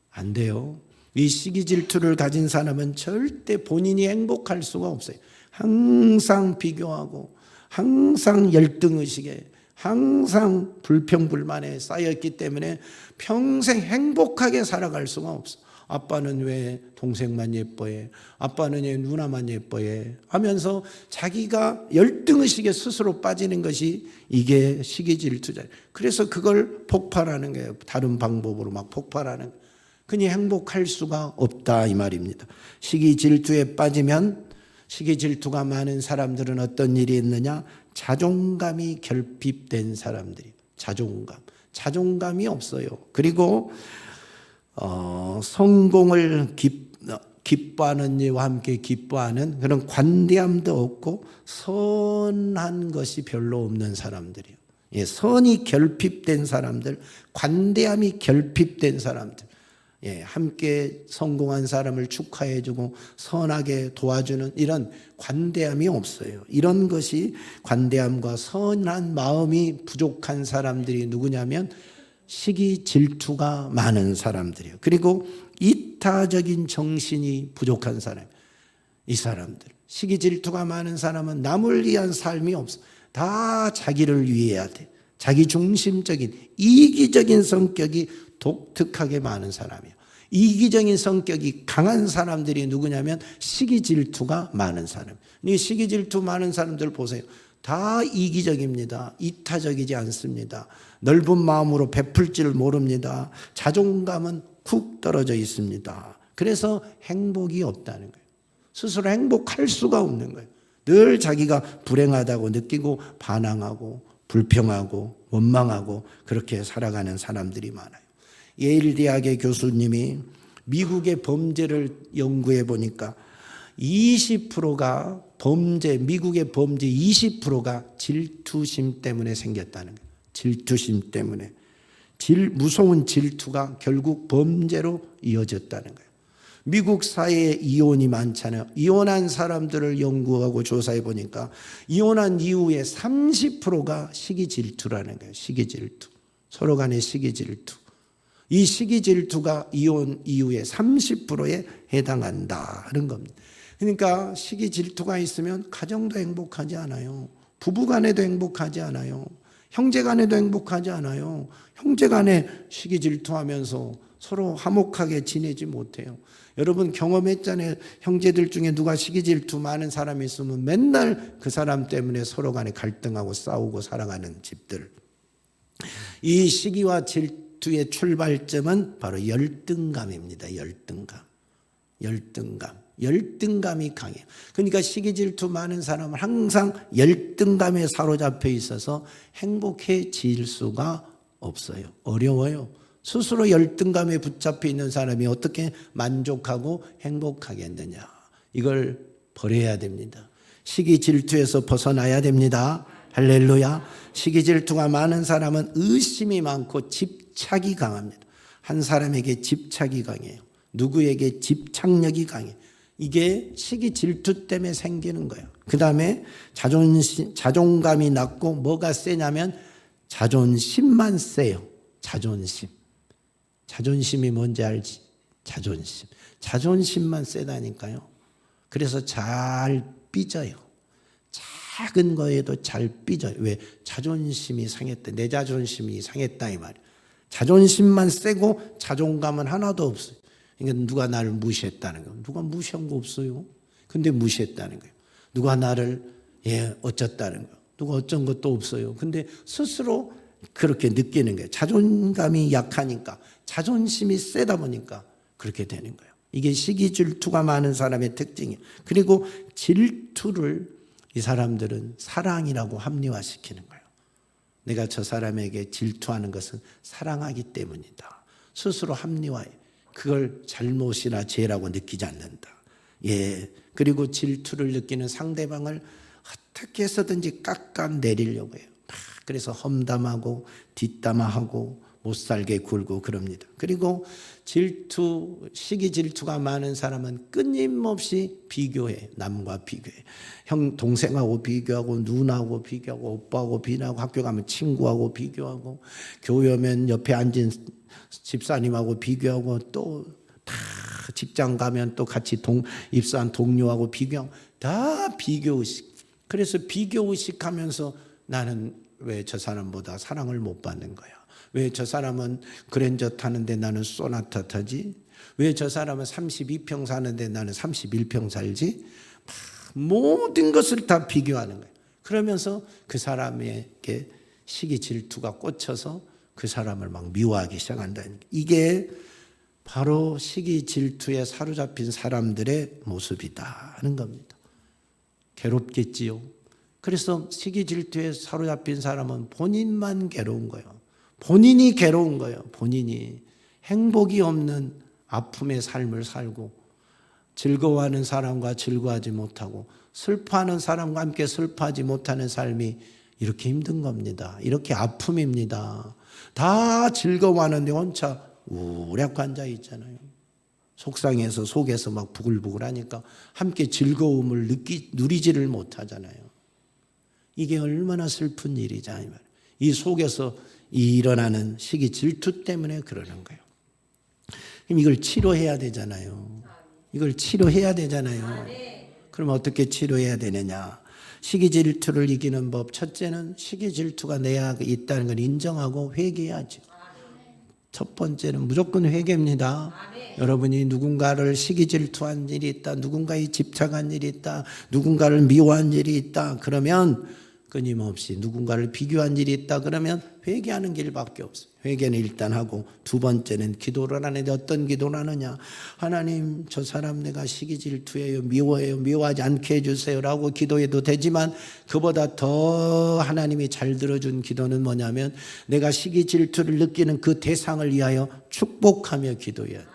안 돼요. 이 시기 질투를 가진 사람은 절대 본인이 행복할 수가 없어요. 항상 비교하고 항상 열등의식에 항상 불평불만에 쌓였기 때문에 평생 행복하게 살아갈 수가 없어. 아빠는 왜 동생만 예뻐해? 아빠는 왜 누나만 예뻐해? 하면서 자기가 열등의식에 스스로 빠지는 것이 이게 시기질투잖아요. 그래서 그걸 폭발하는 거예요. 다른 방법으로 막 폭발하는 거예요. 그니 행복할 수가 없다 이 말입니다. 시기질투에 빠지면 시기질투가 많은 사람들은 어떤 일이 있느냐? 자존감이 결핍된 사람들이 자존감이 없어요. 그리고 성공을 기뻐하는 이와 함께 기뻐하는 그런 관대함도 없고 선한 것이 별로 없는 사람들이에요. 선이 결핍된 사람들, 관대함이 결핍된 사람들, 함께 성공한 사람을 축하해주고 선하게 도와주는 이런 관대함이 없어요. 이런 것이 관대함과 선한 마음이 부족한 사람들이 누구냐면 시기 질투가 많은 사람들이에요. 그리고 이타적인 정신이 부족한 사람, 이 사람들 시기 질투가 많은 사람은 남을 위한 삶이 없어. 다 자기를 위해야 돼. 자기 중심적인 이기적인 성격이 독특하게 많은 사람이에요. 이기적인 성격이 강한 사람들이 누구냐면 시기 질투가 많은 사람. 이 시기 질투 많은 사람들 보세요. 다 이기적입니다. 이타적이지 않습니다. 넓은 마음으로 베풀 줄 모릅니다. 자존감은 쿡 떨어져 있습니다. 그래서 행복이 없다는 거예요. 스스로 행복할 수가 없는 거예요. 늘 자기가 불행하다고 느끼고 반항하고 불평하고 원망하고 그렇게 살아가는 사람들이 많아요. 예일 대학의 교수님이 미국의 범죄를 연구해 보니까 20%가 미국의 범죄 20%가 질투심 때문에 생겼다는 거예요. 질투심 때문에. 무서운 질투가 결국 범죄로 이어졌다는 거예요. 미국 사회에 이혼이 많잖아요. 이혼한 사람들을 연구하고 조사해 보니까 이혼한 이후에 30%가 시기 질투라는 거예요. 시기 질투. 서로 간의 시기 질투. 이 시기 질투가 이혼 이후에 30%에 해당한다 하는 겁니다. 그러니까 시기 질투가 있으면 가정도 행복하지 않아요. 부부 간에도 행복하지 않아요. 형제 간에도 행복하지 않아요. 형제 간에 시기 질투하면서 서로 화목하게 지내지 못해요. 여러분 경험했잖아요. 형제들 중에 누가 시기 질투 많은 사람이 있으면 맨날 그 사람 때문에 서로 간에 갈등하고 싸우고 살아가는 집들. 이 시기와 질투의 출발점은 바로 열등감입니다. 열등감이 강해요. 그러니까 시기 질투 많은 사람은 항상 열등감에 사로잡혀 있어서 행복해질 수가 없어요. 어려워요. 스스로 열등감에 붙잡혀 있는 사람이 어떻게 만족하고 행복하겠느냐. 이걸 버려야 됩니다. 시기 질투에서 벗어나야 됩니다. 할렐루야. 시기 질투가 많은 사람은 의심이 많고 집착이 강합니다. 한 사람에게 집착이 강해요. 누구에게 집착력이 강해요. 이게 시기 질투 때문에 생기는 거예요. 그 다음에 자존감이 낮고 뭐가 세냐면 자존심만 세요. 자존심이 뭔지 알지? 자존심만 세다니까요. 그래서 잘 삐져요. 작은 거에도 잘 삐져요. 왜? 자존심이 상했다. 내 자존심이 상했다 이 말이에요. 자존심만 세고 자존감은 하나도 없어요. 그러니까 누가 나를 무시했다는 거예요. 누가 무시한 거 없어요. 근데 무시했다는 거예요. 누가 나를 어쩌다는 거예요. 누가 어쩐 것도 없어요. 근데 스스로 그렇게 느끼는 거예요. 자존감이 약하니까, 자존심이 세다 보니까 그렇게 되는 거예요. 이게 시기 질투가 많은 사람의 특징이에요. 그리고 질투를 이 사람들은 사랑이라고 합리화시키는 거예요. 내가 저 사람에게 질투하는 것은 사랑하기 때문이다. 스스로 합리화해. 그걸 잘못이나 죄라고 느끼지 않는다. 그리고 질투를 느끼는 상대방을 어떻게 해서든지 깎아내리려고 해요. 그래서 험담하고 뒷담화하고 못살게 굴고 그럽니다. 그리고 시기 질투가 많은 사람은 끊임없이 비교해. 남과 비교해. 형, 동생하고 비교하고, 누나하고 비교하고, 오빠하고 비교하고, 학교 가면 친구하고 비교하고, 교회 오면 옆에 앉은 집사님하고 비교하고, 또 다 직장 가면 또 같이 입사한 동료하고 비교하고, 다 비교의식. 그래서 비교의식 하면서 나는 왜 저 사람보다 사랑을 못 받는 거야? 왜 저 사람은 그랜저 타는데 나는 소나타 타지? 왜 저 사람은 32평 사는데 나는 31평 살지? 모든 것을 다 비교하는 거예요. 그러면서 그 사람에게 시기 질투가 꽂혀서 그 사람을 막 미워하기 시작한다는 거예요. 이게 바로 시기 질투에 사로잡힌 사람들의 모습이다 하는 겁니다. 괴롭겠지요. 그래서 시기 질투에 사로잡힌 사람은 본인만 괴로운 거예요. 본인이 괴로운 거예요. 본인이 행복이 없는 아픔의 삶을 살고, 즐거워하는 사람과 즐거워하지 못하고, 슬퍼하는 사람과 함께 슬퍼하지 못하는 삶이 이렇게 힘든 겁니다. 이렇게 아픔입니다. 다 즐거워하는데 혼자 우울하게 앉아 있잖아요. 속상해서 속에서 막 부글부글 하니까 함께 즐거움을 누리지를 못하잖아요. 이게 얼마나 슬픈 일이자 이 말. 이 속에서 일어나는 시기 질투 때문에 그러는 거예요. 그럼 이걸 치료해야 되잖아요. 이걸 치료해야 되잖아요. 그럼 어떻게 치료해야 되느냐? 시기 질투를 이기는 법. 첫째는 시기 질투가 내가 있다는 걸 인정하고 회개해야죠. 첫 번째는 무조건 회개입니다. 여러분이 누군가를 시기 질투한 일이 있다, 누군가에 집착한 일이 있다, 누군가를 미워한 일이 있다, 그러면 끊임없이 누군가를 비교한 일이 있다 그러면 회개하는 길밖에 없어요. 회개는 일단 하고, 두 번째는 기도를 하는데 어떤 기도를 하느냐? 하나님, 저 사람 내가 시기 질투해요, 미워해요, 미워하지 않게 해주세요 라고 기도해도 되지만, 그보다 더 하나님이 잘 들어준 기도는 뭐냐면 내가 시기 질투를 느끼는 그 대상을 위하여 축복하며 기도해야 돼.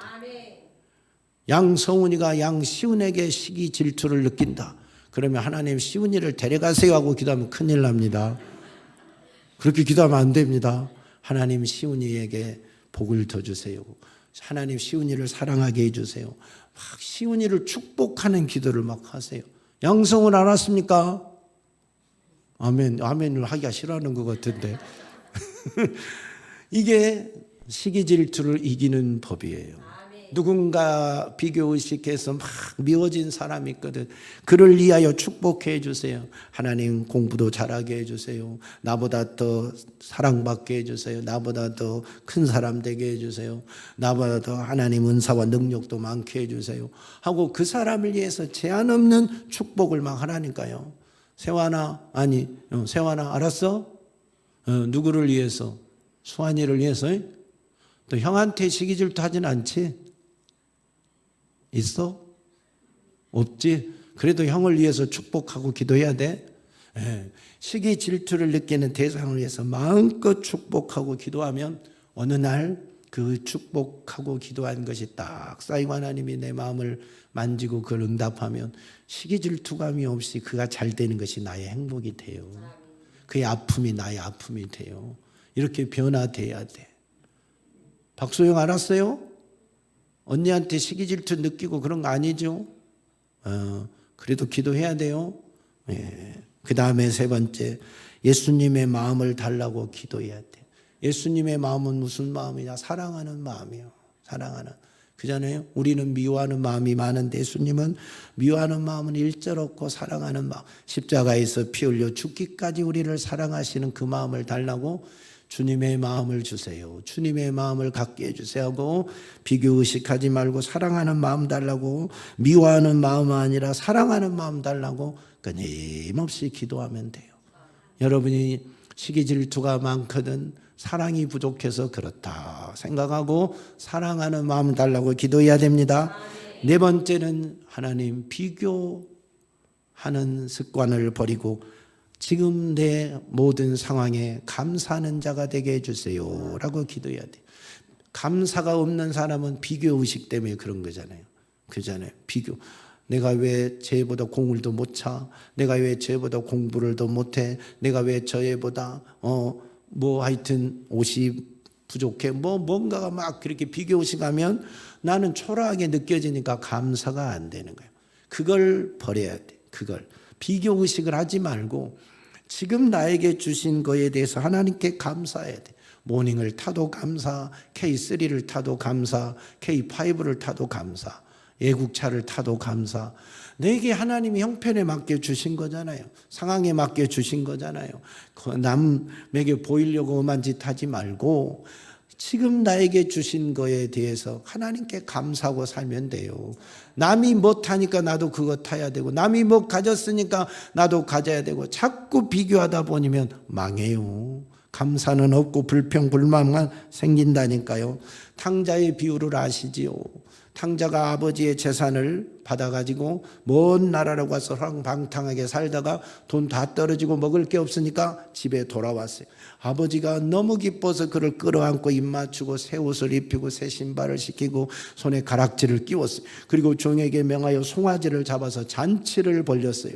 양성훈이가 양시훈에게 시기 질투를 느낀다. 그러면 하나님 시훈이를 데려가세요 하고 기도하면 큰일 납니다. 그렇게 기도하면 안 됩니다. 하나님 시훈이에게 복을 더 주세요. 하나님 시훈이를 사랑하게 해주세요. 막 시훈이를 축복하는 기도를 막 하세요. 양성훈 알았습니까? 아멘. 아멘을 하기가 싫어하는 것 같은데. 이게 시기 질투를 이기는 법이에요. 누군가 비교의식해서 막 미워진 사람이 있거든. 그를 위하여 축복해 주세요. 하나님 공부도 잘하게 해주세요. 나보다 더 사랑받게 해주세요. 나보다 더 큰 사람 되게 해주세요. 나보다 더 하나님 은사와 능력도 많게 해주세요 하고 그 사람을 위해서 제한 없는 축복을 막 하라니까요. 세환아 알았어? 누구를 위해서? 수환이를 위해서? 또 형한테 시기 질투하진 않지? 있어? 없지? 그래도 형을 위해서 축복하고 기도해야 돼? 시기 질투를 느끼는 대상을 위해서 마음껏 축복하고 기도하면 어느 날 그 축복하고 기도한 것이 딱 쌓이고 하나님이 내 마음을 만지고 그걸 응답하면 시기 질투감이 없이 그가 잘 되는 것이 나의 행복이 돼요. 그의 아픔이 나의 아픔이 돼요. 이렇게 변화돼야 돼. 박소영 알았어요? 언니한테 시기 질투 느끼고 그런 거 아니죠? 그래도 기도해야 돼요. 예. 그 다음에 세 번째, 예수님의 마음을 달라고 기도해야 돼. 예수님의 마음은 무슨 마음이냐? 사랑하는 마음이요. 사랑하는. 그잖아요. 우리는 미워하는 마음이 많은데 예수님은 미워하는 마음은 일절 없고 사랑하는 마음. 십자가에서 피 흘려 죽기까지 우리를 사랑하시는 그 마음을 달라고 주님의 마음을 주세요. 주님의 마음을 갖게 해주세요 하고 비교의식하지 말고 사랑하는 마음 달라고, 미워하는 마음 아니라 사랑하는 마음 달라고 끊임없이 기도하면 돼요. 여러분이 시기 질투가 많거든 사랑이 부족해서 그렇다 생각하고 사랑하는 마음 달라고 기도해야 됩니다. 네 번째는 하나님 비교하는 습관을 버리고 지금 내 모든 상황에 감사하는 자가 되게 해주세요 라고 기도해야 돼. 감사가 없는 사람은 비교의식 때문에 그런 거잖아요. 그잖아요. 비교. 내가 왜 쟤보다 공을도 못 차? 내가 왜 쟤보다 공부를 더 못해? 내가 왜 저애보다 하여튼 옷이 부족해? 뭔가가 막 그렇게 비교의식하면 나는 초라하게 느껴지니까 감사가 안 되는 거예요. 그걸 버려야 돼. 그걸 비교의식을 하지 말고 지금 나에게 주신 거에 대해서 하나님께 감사해야 돼. 모닝을 타도 감사, K3를 타도 감사, K5를 타도 감사, 애국차를 타도 감사. 내게 하나님이 형편에 맞게 주신 거잖아요. 상황에 맞게 주신 거잖아요. 남에게 보이려고 엄한 짓 하지 말고 지금 나에게 주신 거에 대해서 하나님께 감사하고 살면 돼요. 남이 뭐 타니까 나도 그거 타야 되고, 남이 뭐 가졌으니까 나도 가져야 되고, 자꾸 비교하다 보면 망해요. 감사는 없고 불평 불만만 생긴다니까요. 탕자의 비유를 아시지요? 탕자가 아버지의 재산을 받아가지고 먼 나라로 가서 방탕하게 살다가 돈 다 떨어지고 먹을 게 없으니까 집에 돌아왔어요. 아버지가 너무 기뻐서 그를 끌어안고 입 맞추고 새 옷을 입히고 새 신발을 시키고 손에 가락지를 끼웠어요. 그리고 종에게 명하여 송아지를 잡아서 잔치를 벌렸어요.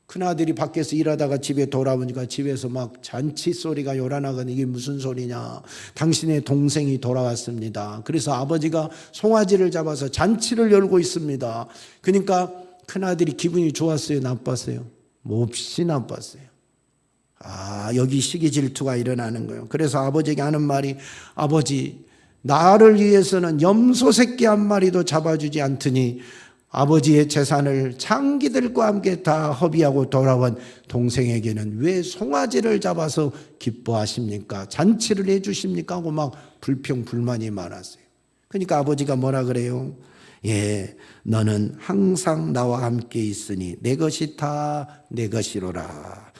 큰아들이 밖에서 일하다가 집에 돌아오니까 집에서 막 잔치 소리가 요란하거든. 이게 무슨 소리냐? 당신의 동생이 돌아왔습니다. 그래서 아버지가 송아지를 잡아서 잔치를 열고 있습니다. 그러니까 큰아들이 기분이 좋았어요? 나빴어요? 몹시 나빴어요. 여기 시기 질투가 일어나는 거예요. 그래서 아버지에게 하는 말이, 아버지, 나를 위해서는 염소 새끼 한 마리도 잡아주지 않더니 아버지의 재산을 장기들과 함께 다 허비하고 돌아온 동생에게는 왜 송아지를 잡아서 기뻐하십니까? 잔치를 해주십니까? 하고 막 불평 불만이 많았어요. 그러니까 아버지가 뭐라 그래요? 너는 항상 나와 함께 있으니 내 것이 다 내 것이로라.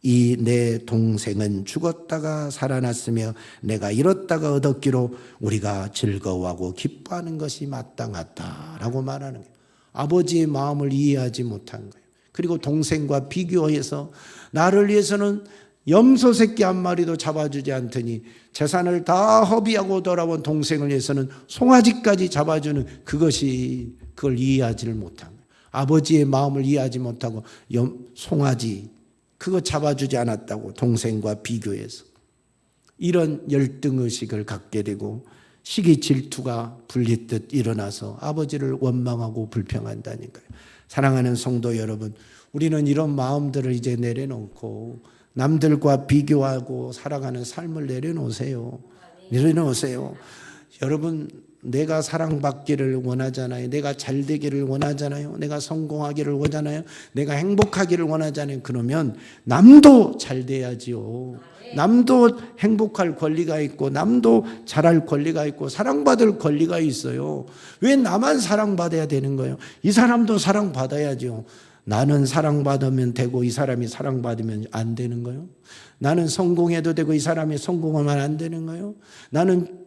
이 내 동생은 죽었다가 살아났으며 내가 잃었다가 얻었기로 우리가 즐거워하고 기뻐하는 것이 마땅하다라고 말하는 거예요. 아버지의 마음을 이해하지 못한 거예요. 그리고 동생과 비교해서 나를 위해서는 염소 새끼 한 마리도 잡아주지 않더니 재산을 다 허비하고 돌아온 동생을 위해서는 송아지까지 잡아주는 그걸 이해하지를 못한 거예요. 아버지의 마음을 이해하지 못하고 송아지 그거 잡아주지 않았다고 동생과 비교해서 이런 열등의식을 갖게 되고 시기 질투가 불리듯 일어나서 아버지를 원망하고 불평한다니까요. 사랑하는 성도 여러분, 우리는 이런 마음들을 이제 내려놓고 남들과 비교하고 살아가는 삶을 내려놓으세요. 내려놓으세요. 여러분, 내가 사랑받기를 원하잖아요. 내가 잘되기를 원하잖아요. 내가 성공하기를 원하잖아요. 내가 행복하기를 원하잖아요. 그러면 남도 잘 돼야지요. 남도 행복할 권리가 있고 남도 잘할 권리가 있고 사랑받을 권리가 있어요. 왜 나만 사랑받아야 되는 거예요? 이 사람도 사랑받아야죠. 나는 사랑받으면 되고 이 사람이 사랑받으면 안 되는 거예요? 나는 성공해도 되고 이 사람이 성공하면 안 되는 거예요? 나는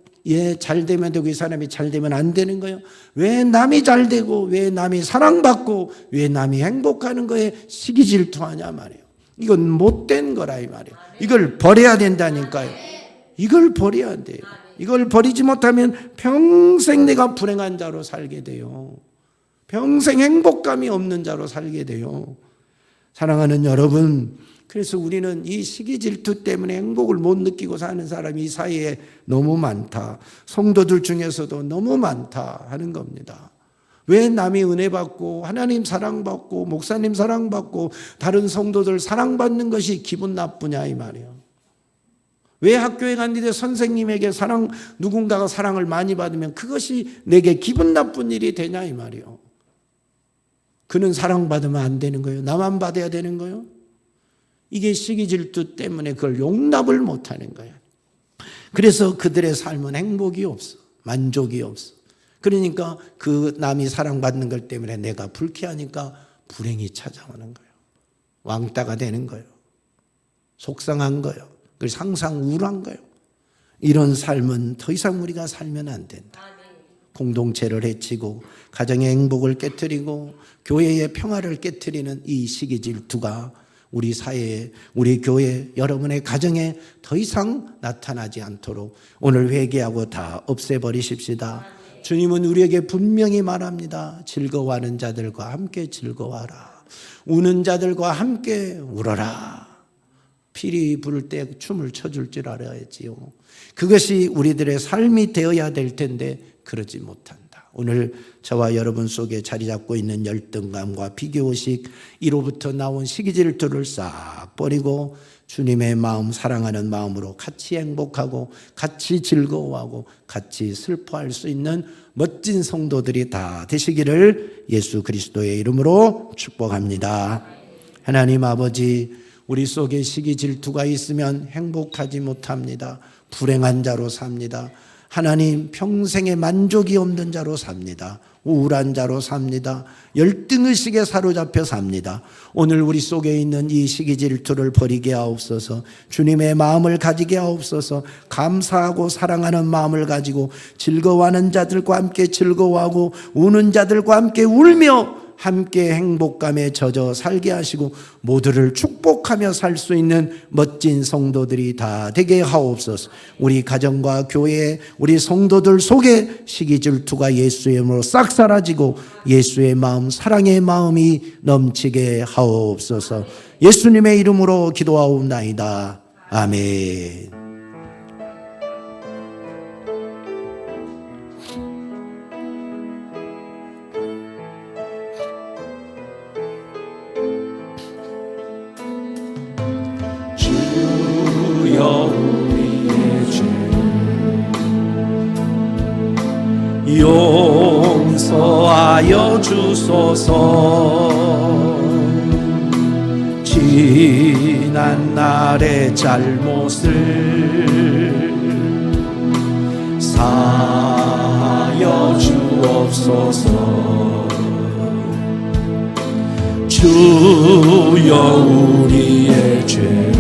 잘 되면 되고 이 사람이 잘 되면 안 되는 거예요? 왜 남이 잘 되고 왜 남이 사랑받고 왜 남이 행복하는 거에 시기 질투하냐 말이에요. 이건 못된 거라 이 말이에요. 이걸 버려야 된다니까요. 이걸 버려야 돼요. 이걸 버리지 못하면 평생 내가 불행한 자로 살게 돼요. 평생 행복감이 없는 자로 살게 돼요. 사랑하는 여러분, 그래서 우리는 이 시기 질투 때문에 행복을 못 느끼고 사는 사람이 이 사이에 너무 많다. 성도들 중에서도 너무 많다 하는 겁니다. 왜 남이 은혜 받고 하나님 사랑받고 목사님 사랑받고 다른 성도들 사랑받는 것이 기분 나쁘냐 이 말이에요. 왜 학교에 갔는데 선생님에게 누군가가 사랑을 많이 받으면 그것이 내게 기분 나쁜 일이 되냐 이 말이에요. 그는 사랑받으면 안 되는 거예요. 나만 받아야 되는 거예요. 이게 시기 질투 때문에 그걸 용납을 못하는 거예요. 그래서 그들의 삶은 행복이 없어. 만족이 없어. 그러니까 그 남이 사랑받는 것 때문에 내가 불쾌하니까 불행이 찾아오는 거예요. 왕따가 되는 거예요. 속상한 거예요. 그래서 항상 우울한 거예요. 이런 삶은 더 이상 우리가 살면 안 된다. 공동체를 해치고 가정의 행복을 깨트리고 교회의 평화를 깨트리는 이 시기 질투가 우리 사회에, 우리 교회, 여러분의 가정에 더 이상 나타나지 않도록 오늘 회개하고 다 없애버리십시다. 주님은 우리에게 분명히 말합니다. 즐거워하는 자들과 함께 즐거워하라. 우는 자들과 함께 울어라. 피리 부를 때 춤을 춰줄 줄 알아야지요. 그것이 우리들의 삶이 되어야 될 텐데 그러지 못한다. 오늘 저와 여러분 속에 자리 잡고 있는 열등감과 비교의식, 이로부터 나온 시기 질투를 싹 버리고 주님의 마음, 사랑하는 마음으로 같이 행복하고 같이 즐거워하고 같이 슬퍼할 수 있는 멋진 성도들이 다 되시기를 예수 그리스도의 이름으로 축복합니다. 하나님 아버지, 우리 속에 시기 질투가 있으면 행복하지 못합니다. 불행한 자로 삽니다. 하나님, 평생에 만족이 없는 자로 삽니다. 우울한 자로 삽니다. 열등의식에 사로잡혀 삽니다. 오늘 우리 속에 있는 이 시기 질투를 버리게 하옵소서. 주님의 마음을 가지게 하옵소서. 감사하고 사랑하는 마음을 가지고 즐거워하는 자들과 함께 즐거워하고 우는 자들과 함께 울며 함께 행복감에 젖어 살게 하시고 모두를 축복하며 살 수 있는 멋진 성도들이 다 되게 하옵소서. 우리 가정과 교회, 우리 성도들 속에 시기 질투가 예수의 이름으로 싹 사라지고 예수의 마음, 사랑의 마음이 넘치게 하옵소서. 예수님의 이름으로 기도하옵나이다. 아멘. 용서하여 주소서. 지난 날의 잘못을 사하여 주옵소서. 주여 우리의 죄를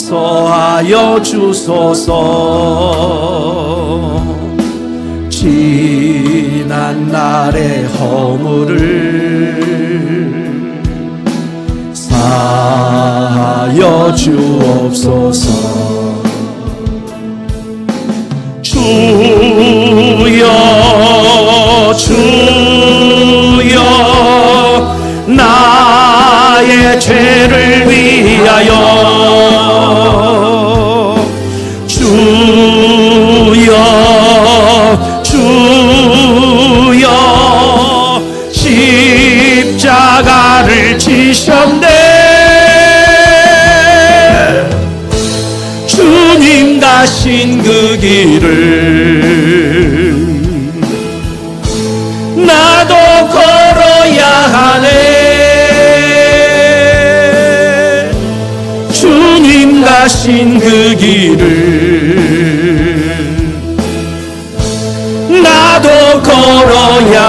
용서하여 주소서. 지난 날의 허물을 사하여 주옵소서. 주여 주여 나의 죄를 위하여 주여 주여 십자가를 지셨네. 주님 가신 그 길을 나도 걸어야 하네. 주님 가신 그 길을 나도 걸어야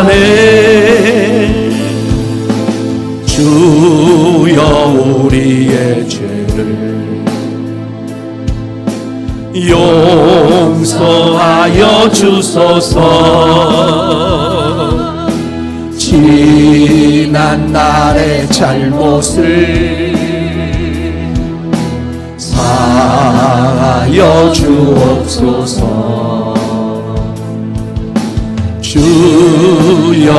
하네. 주여 우리의 죄를 용서하여 주소서. 지난 날의 잘못을 되어 주옵소서. 주여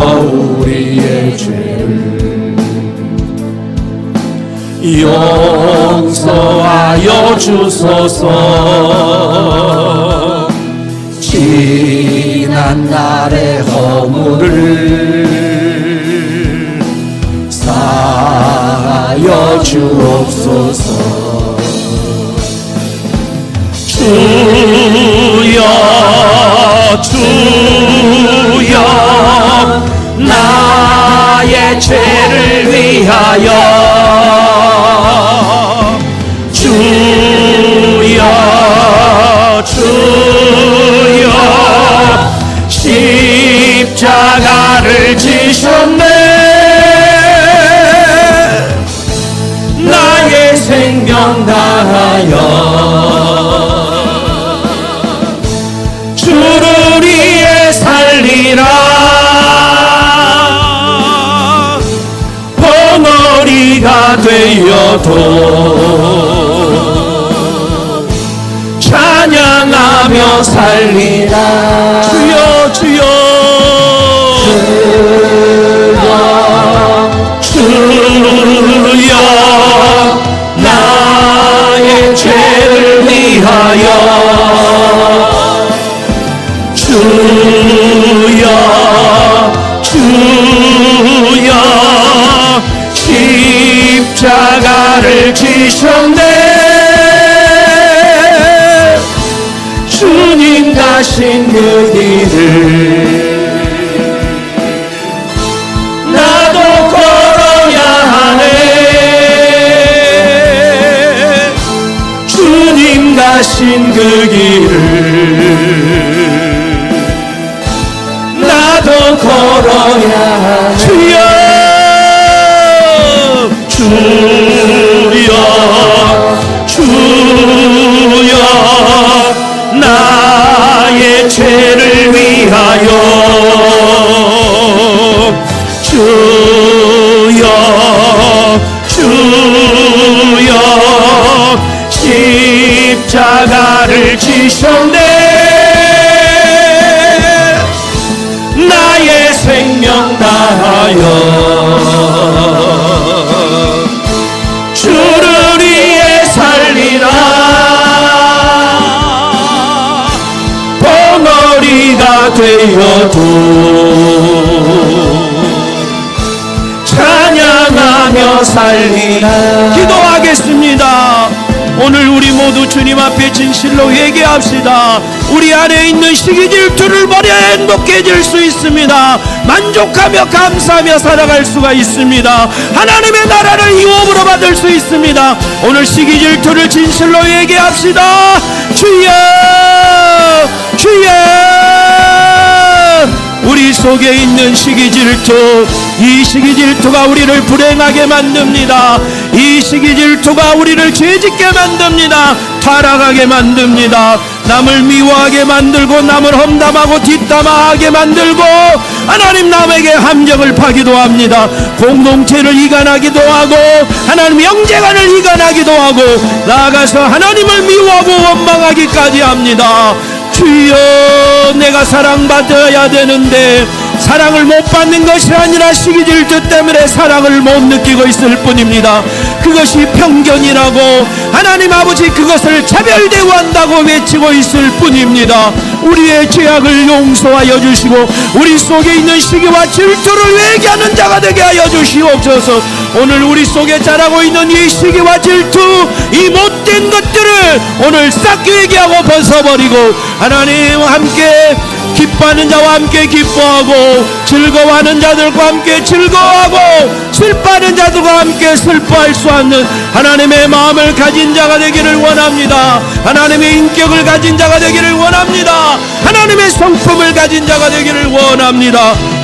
우리의 죄를 용서하여 주소서. 지난 날의 허물을 사하여 주옵소서. 주여 주여 나의 죄를 위하여 주여 주여 십자가를 지셨네. 나의 생명 다하여 주를 위해 살리라. 벙어리가 되어도 찬양하며 살리라. 주여 주여 주여 나의 죄를 위하여 주여 주여 십자가를 지셨네. 주님 가신 그 길을 나도 걸어야 하네. 주님 가신 그 길을 나도 걸어야 하네. 주여 주여 주여 나의 죄를 위하여 주여 주여 십자가를 지셨네. 나의 생명 다하여 주를 위해 살리라. 벙어리가 되어도 찬양하며 살리라. 기도하겠습니다. 오늘 우리 모두 주님 앞에 진실로 회개합시다. 우리 안에 있는 시기 질투를 버려 행복해질 수 있습니다. 만족하며 감사하며 살아갈 수가 있습니다. 하나님의 나라를 유업으로 받을 수 있습니다. 오늘 시기 질투를 진실로 회개합시다. 주여 주여 우리 속에 있는 시기 질투, 이 시기 질투가 우리를 불행하게 만듭니다. 이 시기 질투가 우리를 죄짓게 만듭니다. 타락하게 만듭니다. 남을 미워하게 만들고 남을 험담하고 뒷담화하게 만들고 하나님 남에게 함정을 파기도 합니다. 공동체를 이간하기도 하고 하나님 형제간을 이간하기도 하고 나아가서 하나님을 미워하고 원망하기까지 합니다. 주여 내가 사랑받아야 되는데 사랑을 못 받는 것이 아니라 시기 질투 때문에 사랑을 못 느끼고 있을 뿐입니다. 그것이 편견이라고 하나님 아버지 그것을 차별 대우한다고 외치고 있을 뿐입니다. 우리의 죄악을 용서하여 주시고 우리 속에 있는 시기와 질투를 회개하는 자가 되게 하여 주시옵소서. 오늘 우리 속에 자라고 있는 이 시기와 질투, 이 못된 것들을 오늘 싹 회개하고 벗어버리고 하나님 함께 기뻐하는 자와 함께 기뻐하고 즐거워하는 자들과 함께 즐거워하고 슬퍼하는 자들과 함께 슬퍼할 수 없는 하나님의 마음을 가진 자가 되기를 원합니다. 하나님의 인격을 가진 자가 되기를 원합니다. 하나님의 성품을 가진 자가 되기를 원합니다.